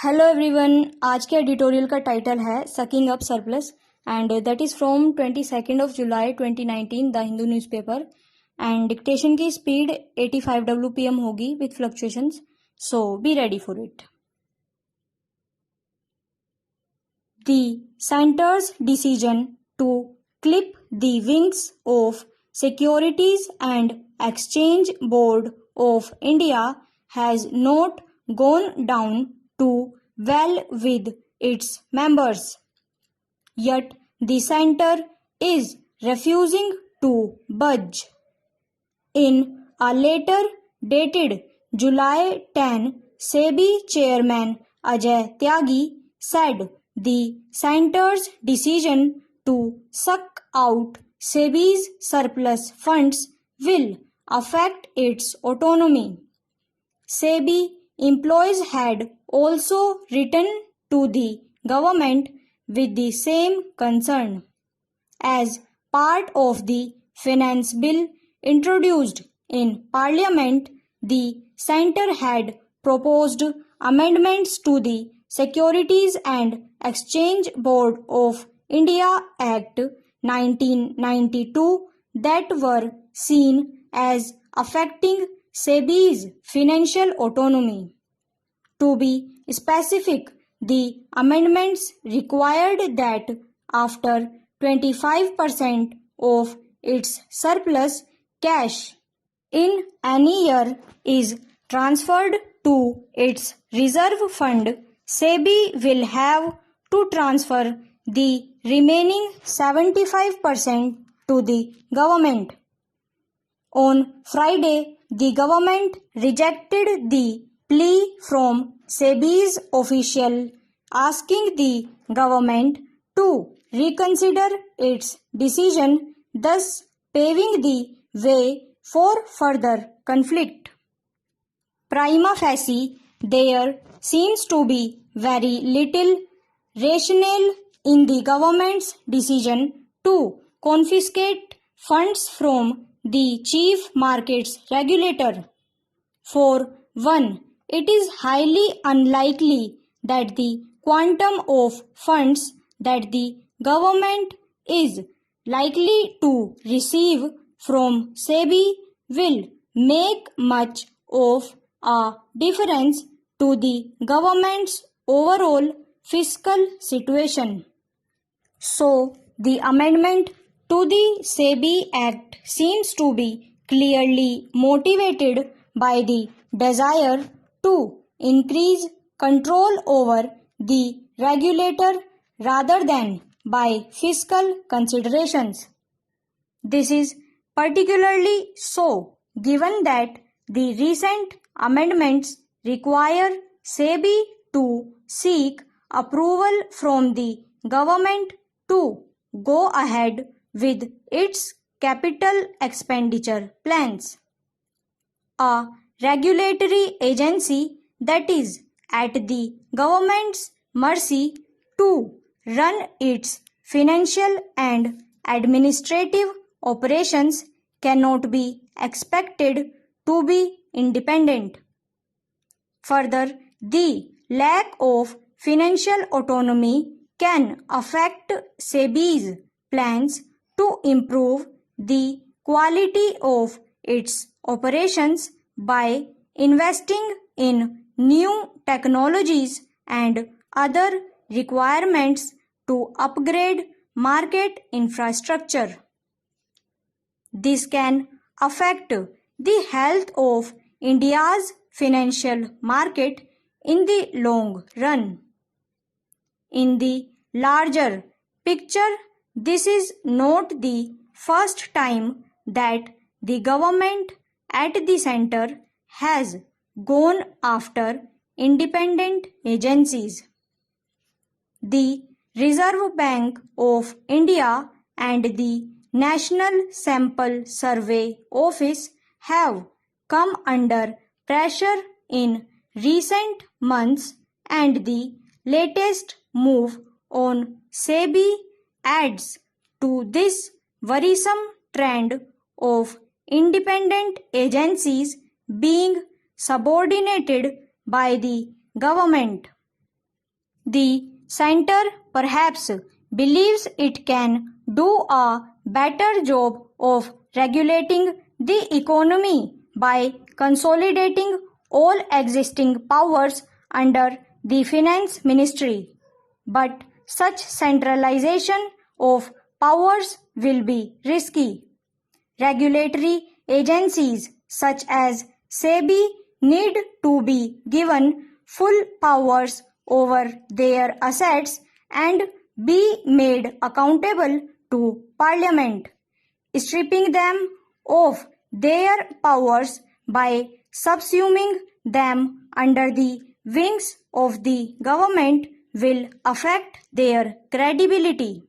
Hello everyone. आज के editorial का टाइटल है sucking up surplus and that is from 22 July 2019 the Hindu newspaper. And dictation की speed 85 WPM होगी with fluctuations, so be ready for it. The centre's decision to clip the wings of securities and exchange board of India has not gone down too well with its members. Yet the center is refusing to budge. In a letter dated July 10, SEBI chairman Ajay Tyagi said the center's decision to suck out SEBI's surplus funds will affect its autonomy. SEBI employees had also written to the government with the same concern. As part of the finance bill introduced in Parliament, the centre had proposed amendments to the Securities and Exchange Board of India Act 1992 that were seen as affecting SEBI's financial autonomy. To be specific, the amendments required that after 25% of its surplus cash in any year is transferred to its reserve fund, SEBI will have to transfer the remaining 75% to the government. On Friday, the government rejected the plea from SEBI's official asking the government to reconsider its decision, thus paving the way for further conflict. Prima facie, there seems to be very little rationale in the government's decision to confiscate funds from the chief markets regulator. For one, it is highly unlikely that the quantum of funds that the government is likely to receive from SEBI will make much of a difference to the government's overall fiscal situation. So, the amendment to the SEBI Act seems to be clearly motivated by the desire to increase control over the regulator rather than by fiscal considerations. This is particularly so given that the recent amendments require SEBI to seek approval from the government to go ahead with its capital expenditure plans. A regulatory agency that is at the government's mercy to run its financial and administrative operations cannot be expected to be independent. Further, the lack of financial autonomy can affect SEBI's plans to improve the quality of its operations by investing in new technologies and other requirements to upgrade market infrastructure. This can affect the health of India's financial market in the long run. In the larger picture, this is not the first time that the government at the center has gone after independent agencies. The Reserve Bank of India and the National Sample Survey Office have come under pressure in recent months, and the latest move on SEBI adds to this worrisome trend of independent agencies being subordinated by the government. The center perhaps believes it can do a better job of regulating the economy by consolidating all existing powers under the Finance Ministry. But such centralization of powers will be risky. Regulatory agencies such as SEBI need to be given full powers over their assets and be made accountable to Parliament. Stripping them of their powers by subsuming them under the wings of the government will affect their credibility.